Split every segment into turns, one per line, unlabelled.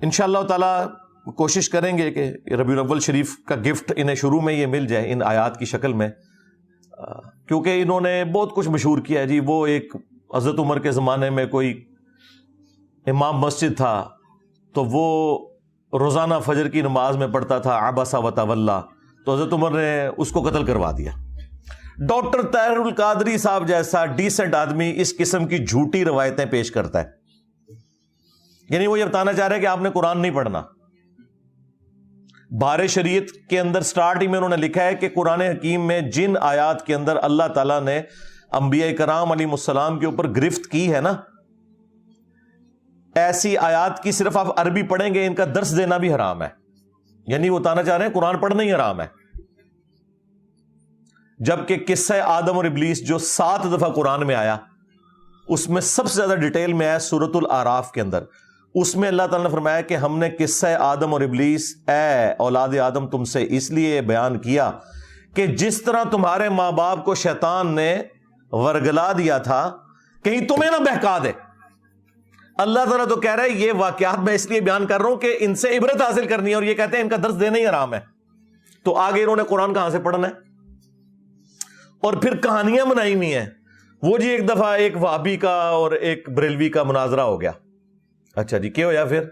انشاءاللہ تعالی کوشش کریں گے کہ ربیع الاول شریف کا گفٹ انہیں شروع میں یہ مل جائے ان آیات کی شکل میں، کیونکہ انہوں نے بہت کچھ مشہور کیا ہے جی. وہ ایک حضرت عمر کے زمانے میں کوئی امام مسجد تھا تو وہ روزانہ فجر کی نماز میں پڑھتا تھا عبس و تولی، تو حضرت عمر نے اس کو قتل کروا دیا. ڈاکٹر طاہر القادری صاحب جیسا ڈیسنٹ آدمی اس قسم کی جھوٹی روایتیں پیش کرتا ہے، یعنی وہ یہ بتانا چاہ رہے ہیں کہ آپ نے قرآن نہیں پڑھنا. بہار شریعت کے اندر سٹارٹنگ میں انہوں نے لکھا ہے کہ قرآن حکیم میں جن آیات کے اندر اللہ تعالیٰ نے انبیاء کرام علیہ السلام کے اوپر گرفت کی ہے نا، ایسی آیات کی صرف آپ عربی پڑھیں گے ان کا درس دینا بھی حرام ہے. یعنی وہ بتانا چاہ رہے ہیں قرآن پڑھنا ہی حرام ہے. جبکہ قصہ آدم اور ابلیس جو 7 دفعہ قرآن میں آیا، اس میں سب سے زیادہ ڈیٹیل میں آیا سورۃ الاعراف کے اندر. اس میں اللہ تعالیٰ نے فرمایا کہ ہم نے قصہ آدم اور ابلیس، اے اولاد آدم تم سے اس لیے بیان کیا کہ جس طرح تمہارے ماں باپ کو شیطان نے ورگلا دیا تھا کہیں تمہیں نہ بہکا دے. اللہ تعالیٰ تو کہہ رہا ہے یہ واقعات میں اس لیے بیان کر رہا ہوں کہ ان سے عبرت حاصل کرنی ہے، اور یہ کہتے ہیں ان کا درس دینا ہی حرام ہے. تو آگے انہوں نے قرآن کہاں سے پڑھنا ہے؟ اور پھر کہانیاں بنائی ہوئی ہیں. وہ جی ایک دفعہ ایک وہابی کا اور ایک بریلوی کا مناظرہ ہو گیا. اچھا جی کیا ہوا پھر؟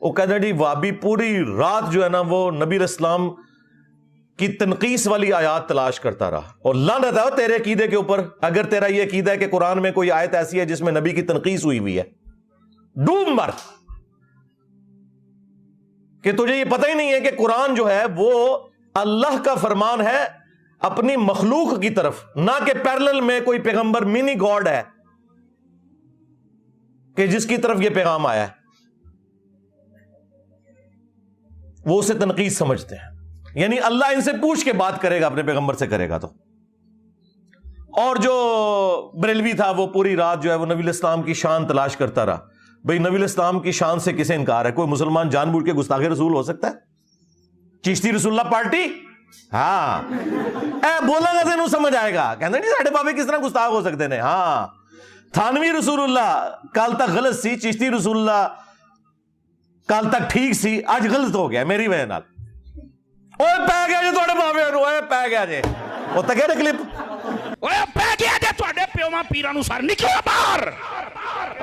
وہ کہتے ہیں جی وہابی پوری رات جو ہے نا وہ نبی علیہ السلام کی تنقیص والی آیات تلاش کرتا رہا، اور لعنت ہے تیرے عقیدے کے اوپر اگر تیرا یہ عقیدہ ہے کہ قرآن میں کوئی آیت ایسی ہے جس میں نبی کی تنقیص ہوئی ہے. ڈوب مر کہ تجھے یہ پتہ ہی نہیں ہے کہ قرآن جو ہے وہ اللہ کا فرمان ہے اپنی مخلوق کی طرف، نہ کہ پیرلل میں کوئی پیغمبر منی گاڈ ہے کہ جس کی طرف یہ پیغام آیا ہے. وہ اسے تنقید سمجھتے ہیں، یعنی اللہ ان سے پوچھ کے بات کرے گا، اپنے پیغمبر سے کرے گا. تو اور جو بریلوی تھا وہ پوری رات جو ہے وہ نبی علیہ السلام کی شان تلاش کرتا رہا. بھئی نبی علیہ السلام کی شان سے کسے انکار ہے؟ کوئی مسلمان جان بوجھ کے گستاخ رسول ہو سکتا ہے؟ چشتی رسول اللہ پارٹی؟ ہاں بولا گا تینوں سمجھ آئے گا. کہنا نہیں ساڑھے بابے کس طرح گستاخ ہو سکتے ہیں؟ ہاں تھانوی رسول اللہ کل تک غلط سی، چشتی رسول اللہ کل تک ٹھیک سی، آج غلط ہو گیا میری وجہ نال. اوے پہ گیا جی تھوڑے بابے نو، اوے پہ گیا جی وہ تک ہے کلپ،
اوے پہ گیا جی تھوڑے پیواں پیراں نو سر نکلو باہر.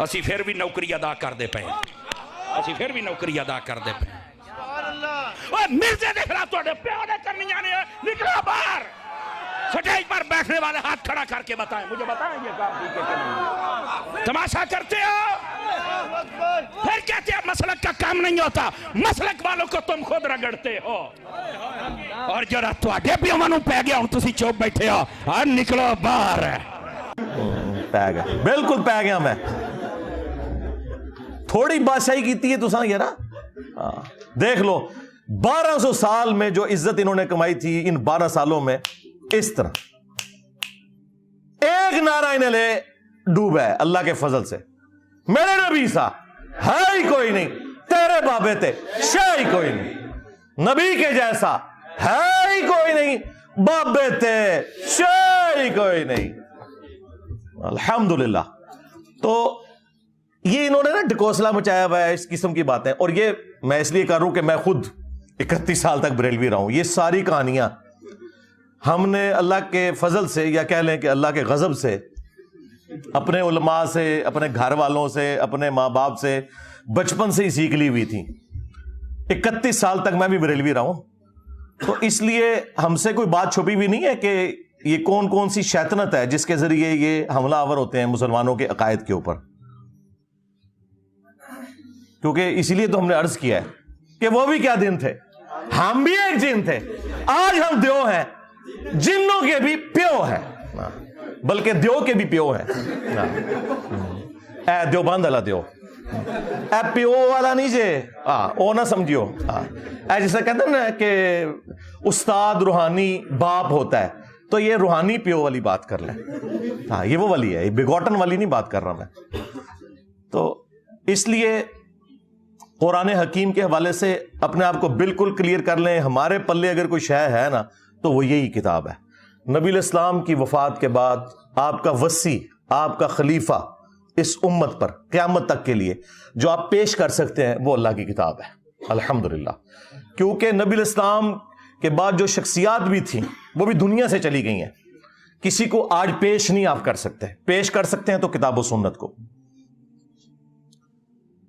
اسی پھر بھی نوکری ادا کر دے پے، اسی پھر بھی نوکری ادا کر دے پے. اوے مرزے دے خلاف تھوڑے پیو نے کرنیاں نے، نکلو باہر. سٹیج پر بیٹھنے والے ہاتھ کھڑا کر کے بتائیں، مجھے بتائیں یہ کام ٹھیک ہے کہ نہیں؟ تماشا کرتے ہو پھر کہتے ہیں مسلک کا کام نہیں ہوتا. مسلک والوں کو تم خود رگڑتے ہو، اور جڑا تواڈے پیواں نو پے گیا ہوں تسی چوپ بیٹھے ہو. اور نکلو باہر.
پہ گیا، بالکل پہ گیا. میں تھوڑی بادشاہی کیتی ہے تساں یار. دیکھ لو 1200 سال میں جو عزت انہوں نے کمائی تھی، ان 12 سالوں میں اس طرح ایک نعرہ انہیں لے ڈوبا ہے اللہ کے فضل سے. میرے نبی سا ہے ہی کوئی نہیں، تیرے بابے تے شے ہی کوئی نہیں، نبی کے جیسا ہے ہی کوئی نہیں، بابے تے شے ہی کوئی نہیں. الحمدللہ. تو یہ انہوں نے نا ڈھکوسلا مچایا ہوا ہے اس قسم کی باتیں. اور یہ میں اس لیے کر رہا ہوں کہ میں خود 31 سال تک بریلوی رہا ہوں. یہ ساری کہانیاں ہم نے اللہ کے فضل سے، یا کہہ لیں کہ اللہ کے غضب سے، اپنے علماء سے، اپنے گھر والوں سے، اپنے ماں باپ سے بچپن سے ہی سیکھ لی ہوئی تھی. 31 سال تک میں بھی بریلوی رہا ہوں. تو اس لیے ہم سے کوئی بات چھپی بھی نہیں ہے کہ یہ کون کون سی شیطنت ہے جس کے ذریعے یہ حملہ آور ہوتے ہیں مسلمانوں کے عقائد کے اوپر. کیونکہ اسی لیے تو ہم نے عرض کیا ہے کہ وہ بھی کیا دن تھے، ہم بھی ایک جن تھے. آج ہم دیو ہیں، جنوں کے بھی پیو ہیں، بلکہ دیو کے بھی پیو ہیں. اے دیو بند والا دیو، اے پیو والا نہیں جے او نہ سمجھیو. اے جیسے کہتے ہیں نا کہ استاد روحانی باپ ہوتا ہے، تو یہ روحانی پیو والی بات کر لیں. ہاں یہ وہ والی ہے، بگوٹن والی نہیں بات کر رہا میں. تو اس لیے قرآن حکیم کے حوالے سے اپنے آپ کو بالکل کلیئر کر لیں. ہمارے پلے اگر کوئی شے ہے نا تو وہ یہی کتاب ہے. نبی علیہ السلام کی وفات کے بعد آپ کا وصی، آپ کا خلیفہ، اس امت پر قیامت تک کے لیے جو آپ پیش کر سکتے ہیں وہ اللہ کی کتاب ہے الحمدللہ. کیونکہ نبی الاسلام کے بعد جو شخصیات بھی تھیں وہ بھی دنیا سے چلی گئی ہیں. کسی کو آج پیش نہیں آپ کر سکتے، پیش کر سکتے ہیں تو کتاب و سنت کو.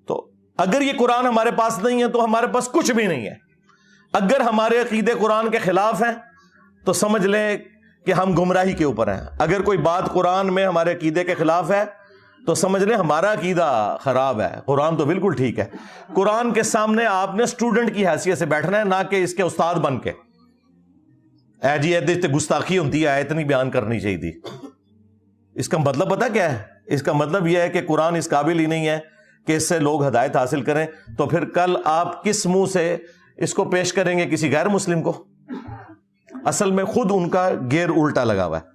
تو اگر یہ قرآن ہمارے پاس نہیں ہے تو ہمارے پاس کچھ بھی نہیں ہے. اگر ہمارے عقیدے قرآن کے خلاف ہیں تو سمجھ لیں کہ ہم گمراہی کے اوپر ہیں. اگر کوئی بات قرآن میں ہمارے عقیدے کے خلاف ہے تو سمجھ لیں ہمارا عقیدہ خراب ہے. قرآن تو بالکل ٹھیک ہے. قرآن کے سامنے آپ نے اسٹوڈنٹ کی حیثیت سے بیٹھنا ہے، نہ کہ اس کے استاد بن کے اے جی ایسے گستاخی ہوتی ہے اتنی بیان کرنی چاہیے تھی. اس کا مطلب پتہ کیا ہے؟ اس کا مطلب یہ ہے کہ قرآن اس قابل ہی نہیں ہے کہ اس سے لوگ ہدایت حاصل کریں. تو پھر کل آپ کس منہ سے اس کو پیش کریں گے کسی غیر مسلم کو؟ اصل میں خود ان کا گیئر الٹا لگا ہوا ہے.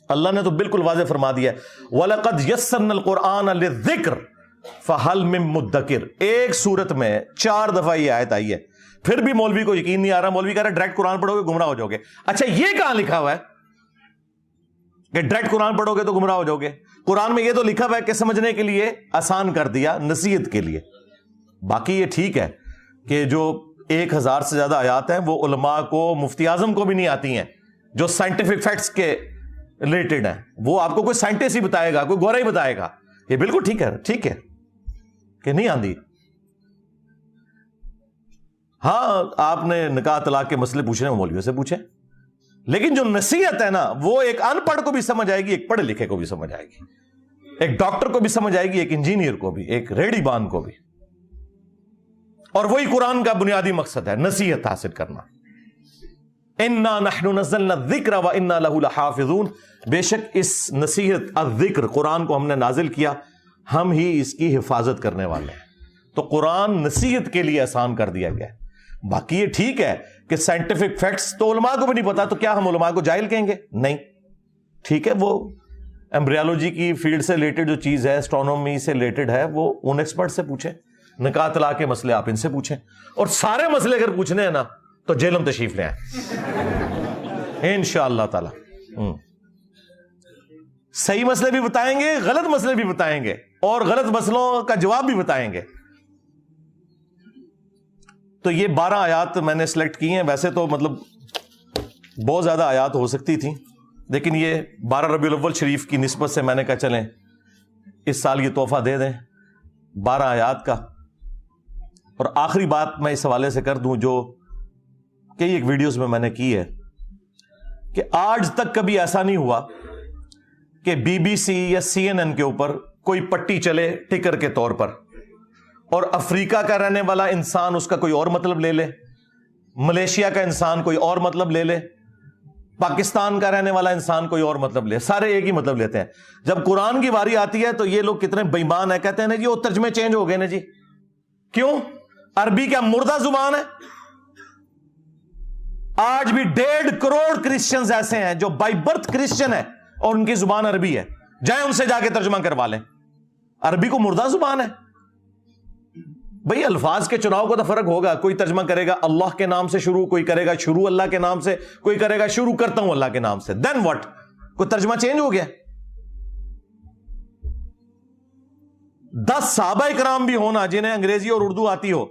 اللہ نے تو بالکل واضح فرما دیا ہے وَلَقَدْ يَسَّرْنَا الْقُرْآنَ لِلذِّكْرِ فَهَلْ مِن مُدَّكِرٍ. ایک سورت میں 4 دفعہ یہ آیت آئی ہے. پھر بھی مولوی کو یقین نہیں آ رہا. مولوی کہہ رہا ہے ڈائریکٹ قرآن پڑھو گے گمراہ ہو جاؤ گے. اچھا یہ کہاں لکھا ہوا ہے کہ ڈائریکٹ قرآن پڑھو گے تو گمراہ ہو جاؤ گے؟ قرآن میں یہ تو لکھا ہوا ہے کہ سمجھنے کے لیے آسان کر دیا، نصیحت کے لیے. باقی یہ ٹھیک ہے کہ جو 1000 سے زیادہ آیات ہیں وہ علماء کو، مفتی اعظم کو بھی نہیں آتی ہیں، جو سائنٹیفک فیکٹس کے ریلیٹڈ ہیں. وہ آپ کو کوئی سائنٹسٹ ہی بتائے گا، کوئی گورا ہی بتائے گا. یہ بالکل ٹھیک ہے، ٹھیک ہے کہ نہیں آندی. ہاں آپ نے نکاح طلاق کے مسئلے پوچھنے ہیں مولویوں سے پوچھیں، لیکن جو نصیحت ہے نا وہ ایک ان پڑھ کو بھی سمجھ آئے گی، ایک پڑھے لکھے کو بھی سمجھ آئے گی، ایک ڈاکٹر کو بھی سمجھ آئے گی، ایک انجینئر کو بھی، ایک ریڑھی بان کو بھی. اور وہی قرآن کا بنیادی مقصد ہے، نصیحت حاصل کرنا. انا نحن نزلنا الذکر وانا له لحافظون. بے شک اس نصیحت الذکر قرآن کو ہم نے نازل کیا، ہم ہی اس کی حفاظت کرنے والے ہیں. تو قرآن نصیحت کے لیے آسان کر دیا گیا ہے. باقی یہ ٹھیک ہے کہ سائنٹیفک فیکٹس تو علماء کو بھی نہیں پتا، تو کیا ہم علماء کو جاہل کہیں گے؟ نہیں. ٹھیک ہے، وہ ایمبریالوجی کی فیلڈ سے ریلیٹڈ جو چیز ہے، اسٹرونومی سے ریلیٹڈ ہے، وہ ان ایکسپرٹ سے پوچھیں. نکاح طلاق کے مسئلے آپ ان سے پوچھیں. اور سارے مسئلے اگر پوچھنے ہیں نا تو جیلم تشریف لے آئیں انشاءاللہ تعالی. صحیح مسئلے بھی بتائیں گے، غلط مسئلے بھی بتائیں گے، اور غلط مسئلوں کا جواب بھی بتائیں گے. تو یہ 12 آیات میں نے سلیکٹ کی ہیں. ویسے تو مطلب بہت زیادہ آیات ہو سکتی تھیں، لیکن یہ 12 ربیع الاول شریف کی نسبت سے میں نے کہا چلیں اس سال یہ تحفہ دے دیں 12 آیات کا. اور آخری بات میں اس حوالے سے کر دوں جو کئی ایک ویڈیوز میں نے کی ہے کہ آج تک کبھی ایسا نہیں ہوا کہ BBC یا CNN کے اوپر کوئی پٹی چلے ٹکر کے طور پر، اور افریقہ کا رہنے والا انسان اس کا کوئی اور مطلب لے لے، ملیشیا کا انسان کوئی اور مطلب لے لے، پاکستان کا رہنے والا انسان کوئی اور مطلب لے. سارے ایک ہی مطلب لیتے ہیں. جب قرآن کی باری آتی ہے تو یہ لوگ کتنے بے ایمان ہیں، کہتے ہیں نا جی وہ ترجمے چینج ہو گئے نا جی. کیوں؟ عربی کیا مردہ زبان ہے؟ آج بھی 1.5 کروڑ کرسچنز ایسے ہیں جو بائی برتھ کرسچن ہے اور ان کی زبان عربی ہے. جائیں ان سے جا کے ترجمہ کروا لیں. عربی کو مردہ زبان ہے بھئی. الفاظ کے چناؤ کو تو فرق ہوگا. کوئی ترجمہ کرے گا اللہ کے نام سے شروع، کوئی کرے گا شروع اللہ کے نام سے، کوئی کرے گا شروع کرتا ہوں اللہ کے نام سے. دین واٹ؟ کوئی ترجمہ چینج ہو گیا؟ 10 صحابہ کرام بھی ہونا جنہیں انگریزی اور اردو آتی ہو،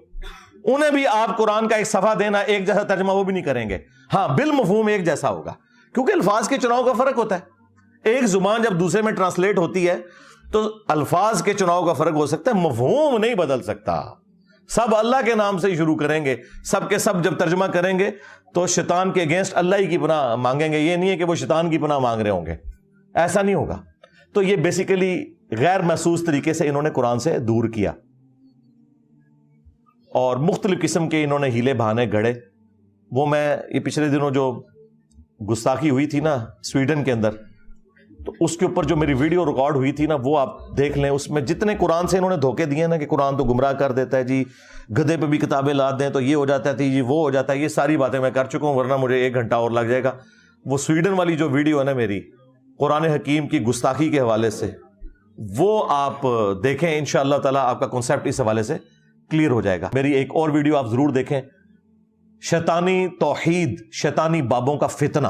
انہیں بھی آپ قرآن کا ایک صفحہ دینا، ایک جیسا ترجمہ وہ بھی نہیں کریں گے. ہاں بالمفہوم ایک جیسا ہوگا، کیونکہ الفاظ کے چناؤ کا فرق ہوتا ہے. ایک زبان جب دوسرے میں ٹرانسلیٹ ہوتی ہے تو الفاظ کے چناؤ کا فرق ہو سکتا ہے، مفہوم نہیں بدل سکتا. سب اللہ کے نام سے ہی شروع کریں گے، سب کے سب جب ترجمہ کریں گے تو شیطان کے اگینسٹ اللہ ہی کی پناہ مانگیں گے. یہ نہیں ہے کہ وہ شیطان کی پناہ مانگ رہے ہوں گے، ایسا نہیں ہوگا. تو یہ بیسیکلی غیر محسوس طریقے سے انہوں نے قرآن سے دور کیا، اور مختلف قسم کے انہوں نے ہیلے بہانے گڑے. وہ میں یہ پچھلے دنوں جو گستاخی ہوئی تھی نا سویڈن کے اندر، تو اس کے اوپر جو میری ویڈیو ریکارڈ ہوئی تھی نا وہ آپ دیکھ لیں. اس میں جتنے قرآن سے انہوں نے دھوکے دیے نا کہ قرآن تو گمراہ کر دیتا ہے جی، گدھے پہ بھی کتابیں لاد دیں تو یہ ہو جاتا ہے جی، وہ ہو جاتا ہے، یہ ساری باتیں میں کر چکا ہوں، ورنہ مجھے 1 گھنٹہ اور لگ جائے گا. وہ سویڈن والی جو ویڈیو ہے نا میری قرآن حکیم کی گستاخی کے حوالے سے، وہ آپ دیکھیں، انشاءاللہ تعالی آپ کا کنسیپٹ اس حوالے سے کلیئر ہو جائے گا. میری ایک اور ویڈیو آپ ضرور دیکھیں، شیطانی توحید، شیطانی بابوں کا فتنہ.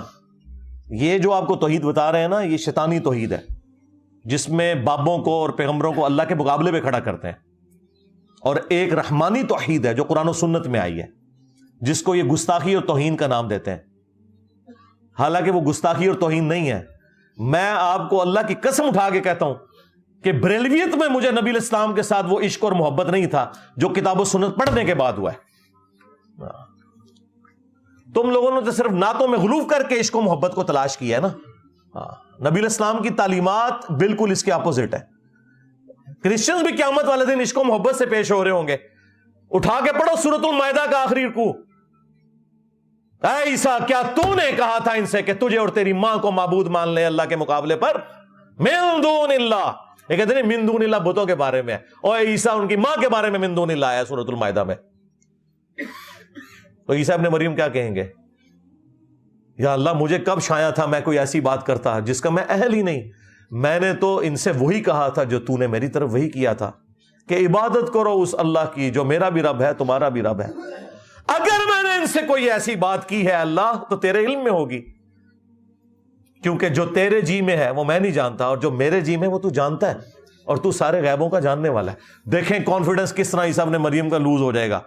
یہ جو آپ کو توحید بتا رہے ہیں نا، یہ شیطانی توحید ہے جس میں بابوں کو اور پیغمبروں کو اللہ کے مقابلے پہ کھڑا کرتے ہیں، اور ایک رحمانی توحید ہے جو قرآن و سنت میں آئی ہے، جس کو یہ گستاخی اور توہین کا نام دیتے ہیں، حالانکہ وہ گستاخی اور توہین نہیں ہے۔ میں آپ کو اللہ کی قسم اٹھا کے کہتا ہوں کہ بریلویت میں مجھے نبی الاسلام کے ساتھ وہ عشق اور محبت نہیں تھا جو کتاب و سنت پڑھنے کے بعد ہوا ہے۔ تم لوگوں نے تو صرف نعتوں میں غلو کر کے عشق و محبت کو تلاش کیا ہے نا۔ نبی الاسلام کی تعلیمات بالکل اس کے اپوزٹ ہے۔ کرسچنز بھی قیامت والے دن عشق و محبت سے پیش ہو رہے ہوں گے۔ اٹھا کے پڑھو سورۃ المائدہ کا آخری رکوع۔ اے عیسیٰ، کیا تو نے کہا تھا ان سے کہ تجھے اور تیری ماں کو معبود مان لے اللہ کے مقابلے پر؟ من دون اللہ، یہ کہتے ہیں من دون اللہ بتوں کے بارے میں، اور عیسیٰ ان کی ماں کے بارے میں من دون اللہ آیا سورۃ المائدہ میں۔ تو عیسیٰ ابن مریم کیا کہیں گے؟ یا اللہ، مجھے کب شایا تھا میں کوئی ایسی بات کرتا جس کا میں اہل ہی نہیں۔ میں نے تو ان سے وہی کہا تھا جو تو نے میری طرف وہی کیا تھا کہ عبادت کرو اس اللہ کی جو میرا بھی رب ہے تمہارا بھی رب ہے۔ اگر میں نے ان سے کوئی ایسی بات کی ہے اللہ تو تیرے علم میں ہوگی، کیونکہ جو تیرے جی میں ہے وہ میں نہیں جانتا، اور جو میرے جی میں وہ تو جانتا ہے، اور تو سارے غیبوں کا جاننے والا ہے۔ دیکھیں کانفیڈنس کس طرح عیسیٰ ابن مریم کا لوز ہو جائے گا،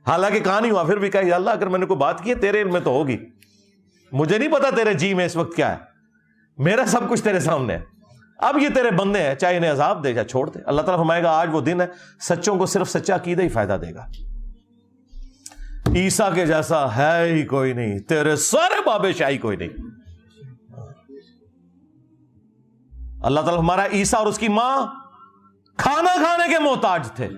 حالانکہ کہا نہیں ہوا، پھر بھی کہا یا اللہ اگر میں نے کوئی بات کی ہے تیرے علم میں تو ہوگی، مجھے نہیں پتا تیرے جی میں اس وقت کیا ہے، میرا سب کچھ تیرے سامنے ہے۔ اب یہ تیرے بندے ہیں، چاہے انہیں عذاب دے چاہے چھوڑ دے۔ اللہ تعالیٰ فرمائے گا آج وہ دن ہے سچوں کو صرف سچا عقیدہ ہی فائدہ دے گا۔ عیسیٰ کے جیسا ہے ہی کوئی نہیں، تیرے سارے بابے شاہی کوئی نہیں۔ اللہ تعالیٰ ہمارا عیسیٰ اور اس کی ماں کھانا کھانے کے محتاج تھے۔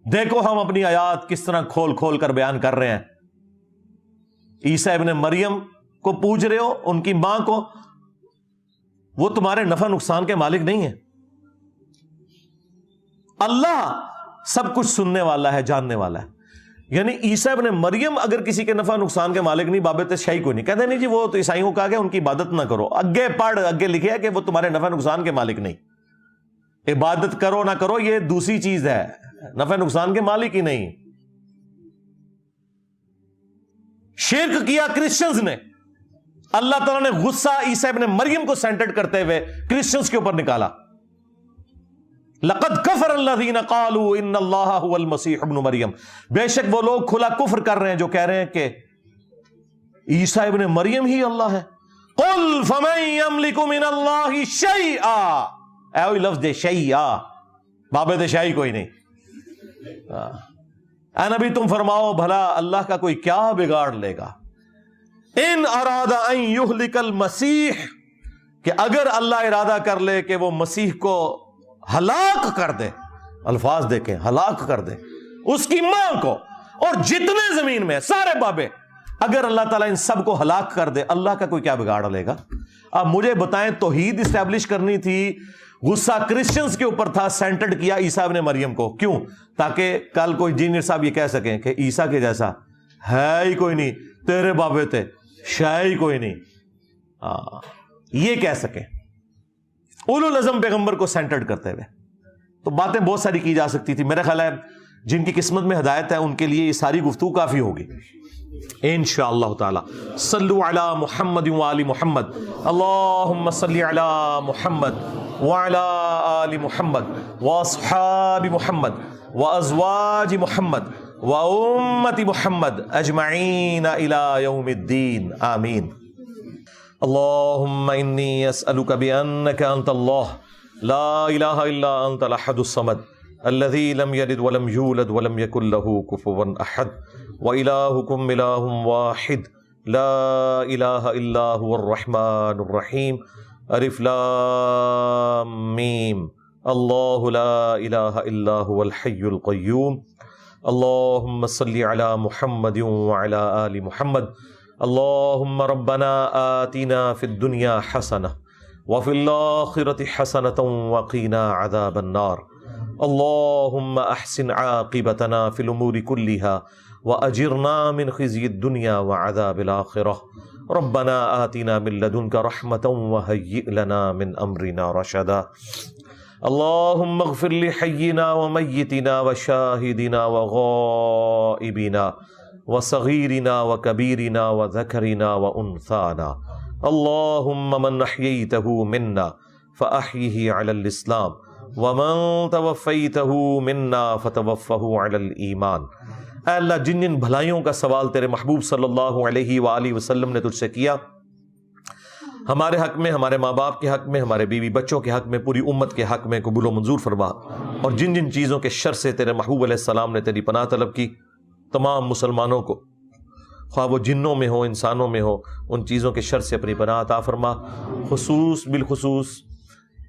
دیکھو ہم اپنی آیات کس طرح کھول کھول کر بیان کر رہے ہیں۔ عیسیٰ ابن مریم کو پوچھ رہے ہو، ان کی ماں کو، وہ تمہارے نفع نقصان کے مالک نہیں ہیں۔ اللہ سب کچھ سننے والا ہے، جاننے والا ہے۔ یعنی عیسیٰ ابن مریم اگر کسی کے نفع نقصان کے مالک نہیں، بابت شاہی کوئی نہیں۔ کہتے نہیں جی وہ تو عیسائیوں کو کہا گیا ان کی عبادت نہ کرو، اگے پڑھ، اگے لکھے ہے کہ وہ تمہارے نفع نقصان کے مالک نہیں۔ عبادت کرو نہ کرو یہ دوسری چیز ہے، نفع نقصان کے مالک ہی نہیں۔ شرک کیا کرسچنز نے، اللہ تعالیٰ نے غصہ عیسیٰ ابن مریم کو سینٹرڈ کرتے ہوئے کرسچنز کے اوپر نکالا۔ لقد کفر الذین قالوا ان اللہ هو المسیح ابن مریم، بے شک وہ لوگ کھلا کفر کر رہے ہیں جو کہہ رہے ہیں کہ عیسیٰ ابن مریم ہی اللہ ہے۔ قل فمن یملک من اللہ شیئا، اے وہی لفظ دے شیئا، بابے دے شاہی کوئی نہیں۔ اے نبی تم فرماؤ بھلا اللہ کا کوئی کیا بگاڑ لے گا؟ ان اراد ان یہلک المسیح، کہ اگر اللہ ارادہ کر لے کہ وہ مسیح کو ہلاک کر دے، الفاظ دیکھیں، ہلاک کر دے، اس کی ماں کو اور جتنے زمین میں سارے بابے، اگر اللہ تعالیٰ ان سب کو ہلاک کر دے، اللہ کا کوئی کیا بگاڑ لے گا؟ اب مجھے بتائیں، توحید اسٹیبلش کرنی تھی، غصہ کرسچنز کے اوپر تھا، سینٹرڈ کیا عیسیٰ ابن مریم کو، کیوں؟ تاکہ کل کوئی انجینئر صاحب یہ کہہ سکیں کہ عیسیٰ کے جیسا ہے ہی کوئی نہیں، تیرے بابے تھے شاید ہی کوئی نہیں، یہ کہہ سکیں اولو العزم پیغمبر کو سینٹرڈ کرتے ہوئے۔ تو باتیں بہت ساری کی جا سکتی تھی، میرا خیال ہے جن کی قسمت میں ہدایت ہے ان کے لیے یہ ساری گفتگو کافی ہوگی انشاءاللہ تعالی۔ صلو علی محمد وآل محمد، اللہم صلی علی محمد وعلی آل محمد واصحاب محمد وازواج محمد وامت محمد اجمعین الی یوم الدین، آمین۔ اللهم إني أسألك بأنك أنت الله لا إله إلا أنت الأحد الصمد الذي لم يلد ولم يولد ولم يكن له كفوا أحد وإلهكم إله واحد لا إله إلا هو الرحمن الرحيم ألف لام ميم الله لا إله إلا هو الحي القيوم اللهم صل على محمد وعلى آل محمد اللهم ربنا آتنا في الدنيا حسنة وفي الآخرة حسنة وقنا عذاب النار اللهم أحسن عاقبتنا في الأمور كلها وأجرنا من خزي الدنيا وعذاب الآخرة ربنا آتنا من لدنك رحمة وهيئ لنا من أمرنا رشدا اللهم اغفر لحينا وميتنا وشاهدنا وغائبنا وصغيرنا وكبيرنا وذكرنا وأنثانا اللهم من أحييته منا فأحیہ علی الاسلام ومن توفیتہ منا فتوفہ علی الایمان۔ اے اللہ جن جن بھلائیوں کا سوال تیرے محبوب صلی اللہ علیہ وآلہ وسلم نے تجھ سے کیا، ہمارے حق میں، ہمارے ماں باپ کے حق میں، ہمارے بیوی بچوں کے حق میں، پوری امت کے حق میں قبول و منظور فرما، اور جن جن چیزوں کے شر سے تیرے محبوب علیہ السلام نے تیری پناہ طلب کی، تمام مسلمانوں کو خواہ وہ جنوں میں ہو انسانوں میں ہو، ان چیزوں کے شر سے اپنی پناہ عطا فرما۔ بالخصوص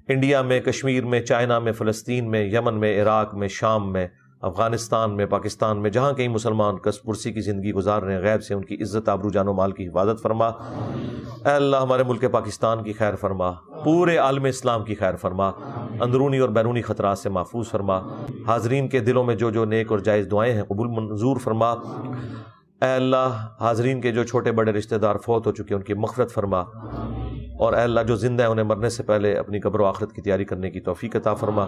انڈیا میں، کشمیر میں، چائنا میں، فلسطین میں، یمن میں، عراق میں، شام میں، افغانستان میں، پاکستان میں، جہاں کئی مسلمان کس پرسی کی زندگی گزار رہے ہیں، غیب سے ان کی عزت، آبرو، جان و مال کی حفاظت فرما۔ اے اللہ ہمارے ملک پاکستان کی خیر فرما، پورے عالم اسلام کی خیر فرما، اندرونی اور بیرونی خطرات سے محفوظ فرما، حاضرین کے دلوں میں جو جو نیک اور جائز دعائیں ہیں قبول منظور فرما۔ اے اللہ حاضرین کے جو چھوٹے بڑے رشتہ دار فوت ہو چکے ان کی مغفرت فرما، اور اے اللہ جو زندہ ہیں انہیں مرنے سے پہلے اپنی قبر و آخرت کی تیاری کرنے کی توفیق عطا فرما۔